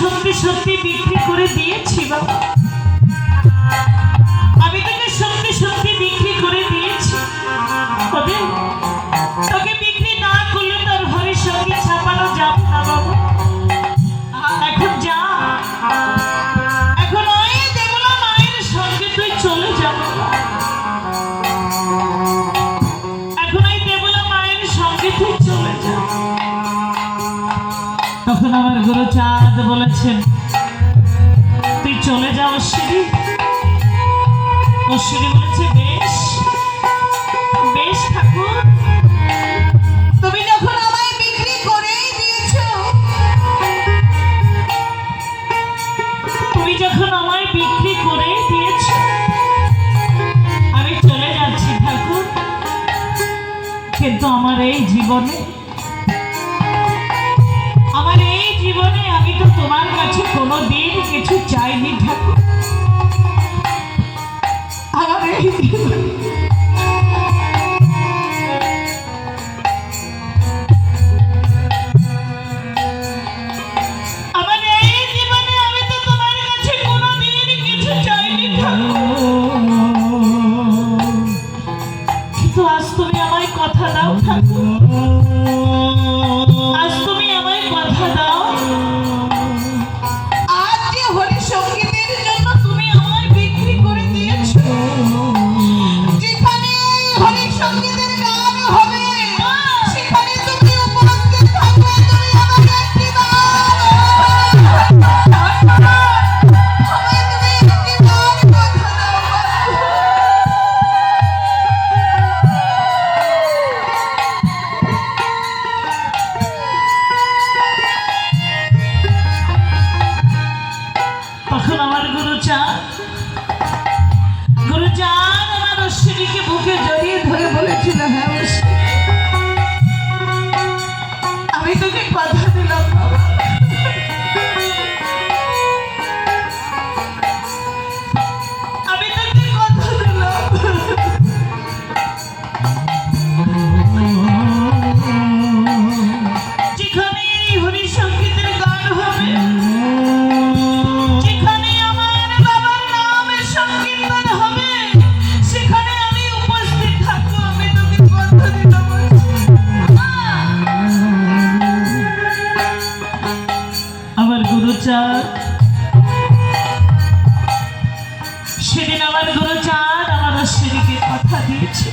সত্যি সত্যি বিক্রি করে দিয়েছি বাবা, আমি তোকে সত্যি সত্যি বিক্রি করে দিয়েছি। তবে তোকে বিক্রি না করলে তোর ঘরের সঙ্গে ছাপানো যাবে না বাবা। এখন যা, এখন ওই দেবলা মায়ের সঙ্গে তুই চলে যা, এখন ওই দেবলা মায়ের সঙ্গে তুই চলে যা। তখন আমার গুরু চাঁদ বলেছেন তুই চলে যা অশ্বিনী। অশ্বিনী বলেছে বেশ বেশ ঠাকুর, তুমি যখন আমায় বিক্রি করেই দিয়েছো, তুমি যখন আমায় বিক্রি করেই দিয়েছো, আমি চলে যাচ্ছি ঠাকুর। কিন্তু আমার এই জীবনে, আমার এই জীবনে আমি তো তোমার কাছে কোনোদিন কিছু চাইনি ঠাকুর। আমার এই জীবনে আমি তো তোমার কাছে কোনোদিন কিছু চাইনি ঠাকুর। কিন্তু আজ তুমি আমায় কথা দাও ঠাকুর, আজ তুমি আমায় কথা দাও, আজ যে হরি সঙ্গীতের জন্য তুমি আমায় বিক্রি করে দিয়েছো, গুরুচাঁদ, সেদিন আমার গুরুচাঁদ আমার অশ্বিনীকে কথা দিয়েছে।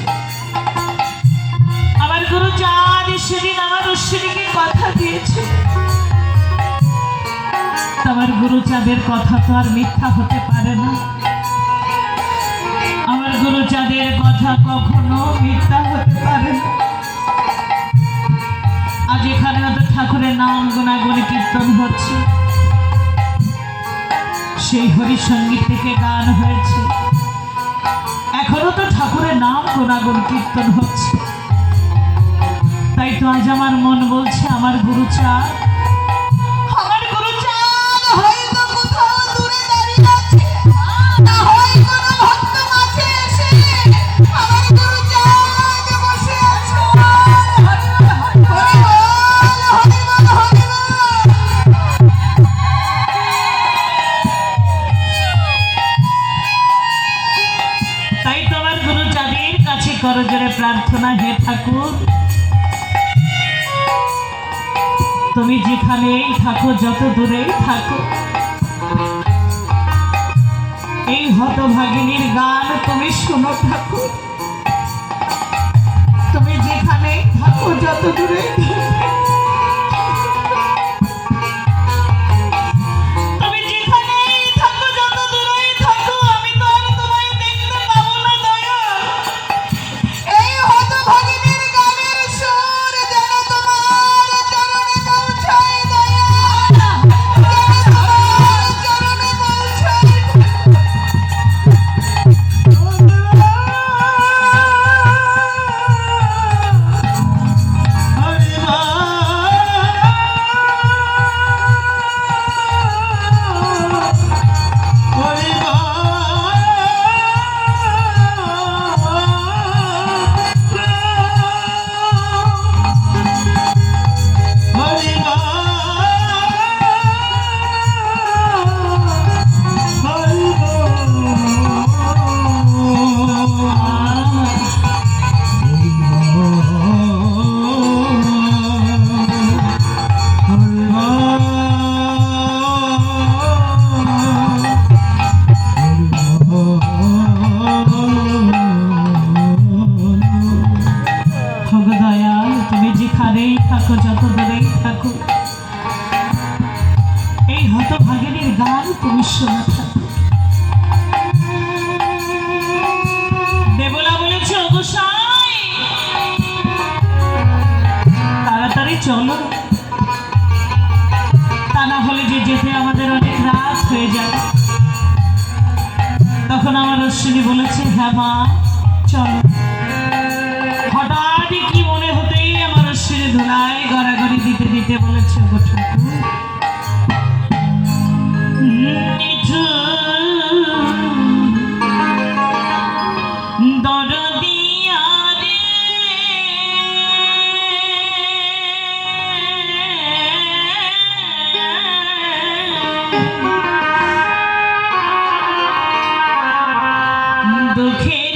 আমার গুরুচাঁদ সেদিন আমার অশ্বিনীকে কথা দিয়েছে। আমার গুরুচাঁদের কথা তো আর মিথ্যা হতে পারে না। আমার গুরুচাঁদের কথা কখনো মিথ্যা হতে পারে না। আজ এখানে হয়তো ঠাকুরের নাম গুণাগুণ কীর্তন হচ্ছে, সেই হরিসঙ্গীত থেকে গান হয়েছে, এখনো তো ঠাকুরের নাম গুণাগুণ কীর্তন হচ্ছে। তাই তো আজ আমার মন বলছে আমার গুরুচাঁদ, আমার গুরুচাঁদ হয়তো কোথাও দূরে দাঁড়িয়ে আছে, না হয় কোনো ভক্ত মাঝে এসে আমার গুরুচাঁদ বসে আছে। তাই তোমার গুরুচাঁদের কাছে করজোড়ে প্রার্থনা, হে ঠাকুর, তুমি যেখানেই থাকো, যত দূরেই থাকো, এই হতভাগিনীর গান তুমি শোনো ঠাকুর। তুমি যেখানেই থাকো, যত দূরেই তুমি যেখানেই থাকো, যত দূরেই থাকো, আমি তো আর তোমায় দেখতে পাবো না দয়া। এই হতভাগিনীর গানের সুর যেন তোমার চরণে পৌঁছায় দয়া, যেন তোমার চরণে পৌঁছায়। যত দূরেই থাকো, এই হতভাগিনীর গান তুমি শোনো থাকো। দেবলা বলেছে, ও গোসাই তাড়াতাড়ি চলো, তা না হলে যে যেতে আমাদের অনেক রাত হয়ে যায়। তখন আমার অশ্বিনী বলেছে, হ্যাঁ মা চলো। হঠাৎ কি মনে হতেই আমার অশ্বিনী ধুলায় গড়াগড়ি দিতে দিতে বলেছে, গো ঠাকুর, দুঃখের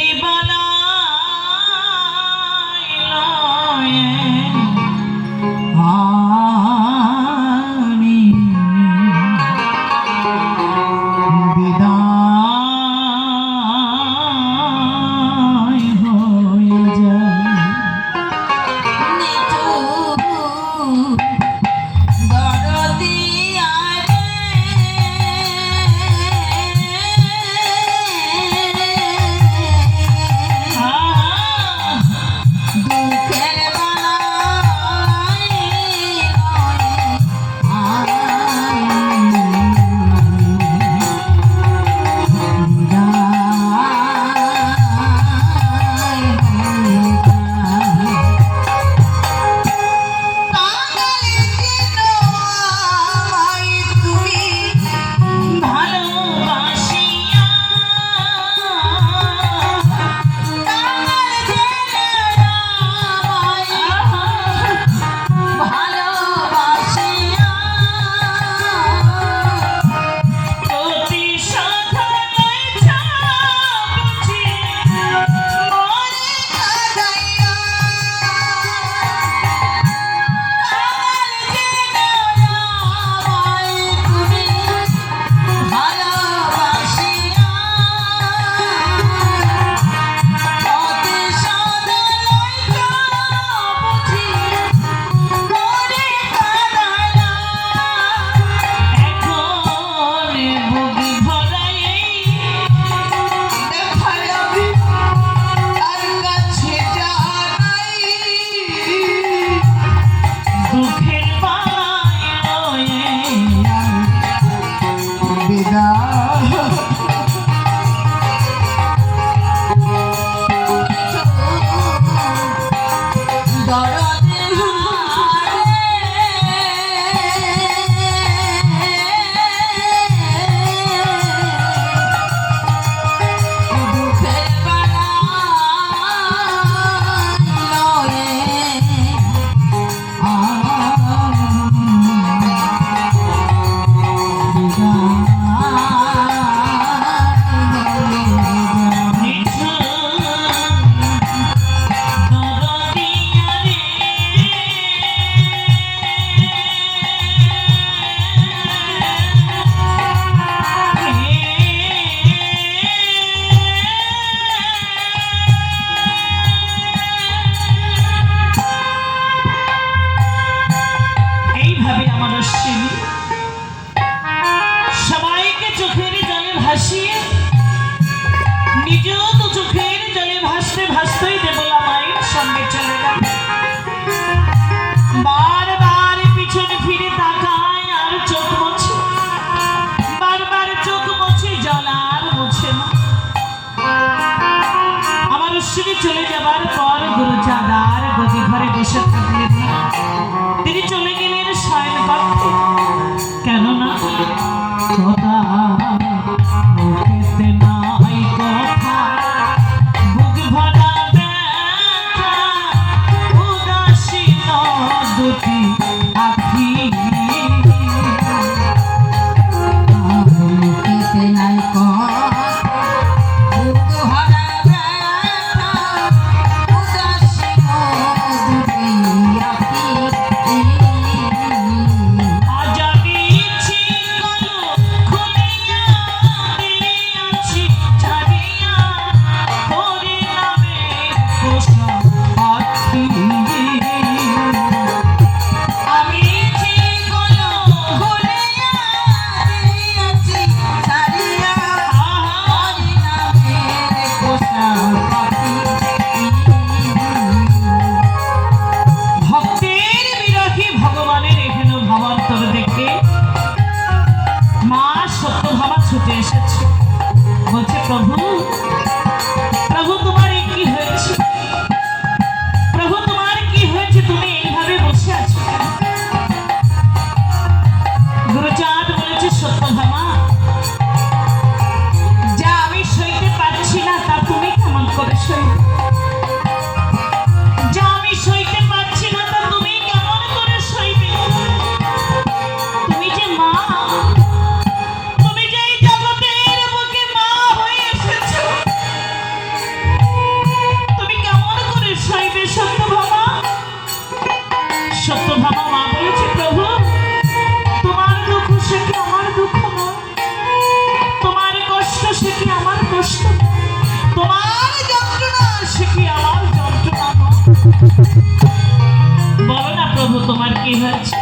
কি হয়েছে?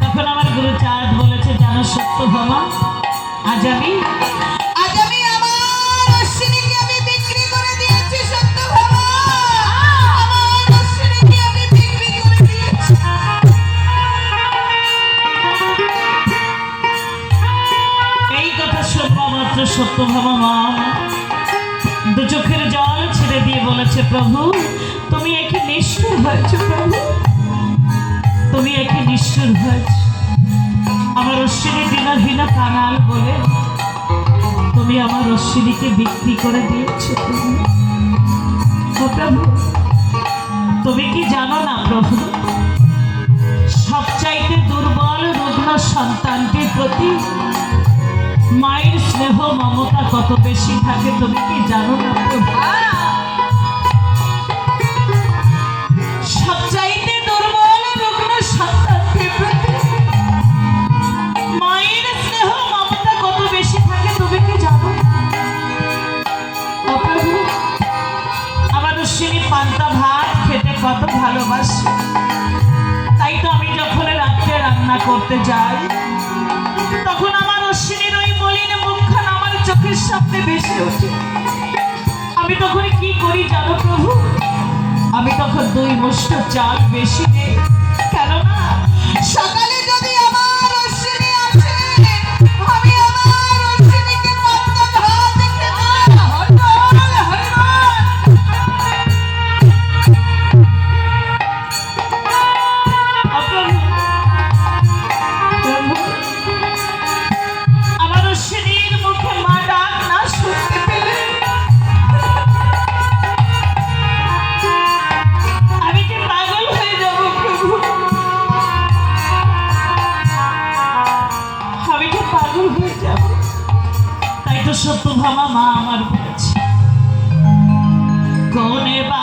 তখন আমার গুরু চাঁদ বলেছে, জানো সত্যভামা, আজ আমি আমার অশ্বিনীকে আমি বিক্রি করে দিয়েছি সত্যভামা। আমার অশ্বিনীকে আমি বিক্রি করে দিয়েছি। এই কথা শোনা মাত্র সত্যভামা মা দু চোখের জল ছেড়ে দিয়ে বলেছে, প্রভু তুমি একে নিষ্ঠুর হয়েছো, প্রভু তুমি একে নিষ্ঠুর হয়েছো। আমার অশ্বিনী দিনহীনা কাঙাল বলে তুমি আমার অশ্বিনীকে বিক্রি করে দিয়েছো প্রভু। ও প্রভু, তুমি কি জানো না প্রভু, সবচাইতে দুর্বল রুগ্ন সন্তানটির প্রতি মায়ের স্নেহ মমতা কত বেশি থাকে, তুমি কি জানো না প্রভু? সবচাইতে দুর্বল রুগ্ন সন্তানটির প্রতি মায়ের স্নেহ মমতা কত বেশি থাকে, তুমি কি জানো? ও প্রভু, আমার অশ্বিনী পান্তা ভাত খেতে কত ভালোবাসে, তাই তো আমি যখন রাত্রে রান্না করতে যাই তখন আমার অশ্বিনীর ওই মলিন মুখখানা আমার চোখের সামনে ভেসে ওঠে। আমি তখন কি করি জানো প্রভু? আমি তখন 2 মুষ্ট চাল বেশি নেই, কেননা সকালে যদি আমার অশ্বিনী আসে, আমি আমার অশ্বিনীকে পান্তা ভাত খেতে হরদল হরিবল। প্রভু, আমার অশ্বিনীর মুখে মা ডাক না শুনতে পেলে আমি যে পাগল হয়ে যাব প্রভু, আমি যে পাগল হয়ে যাব। তাই তো সত্যভামা মা আমার বলেছে, কোনে বা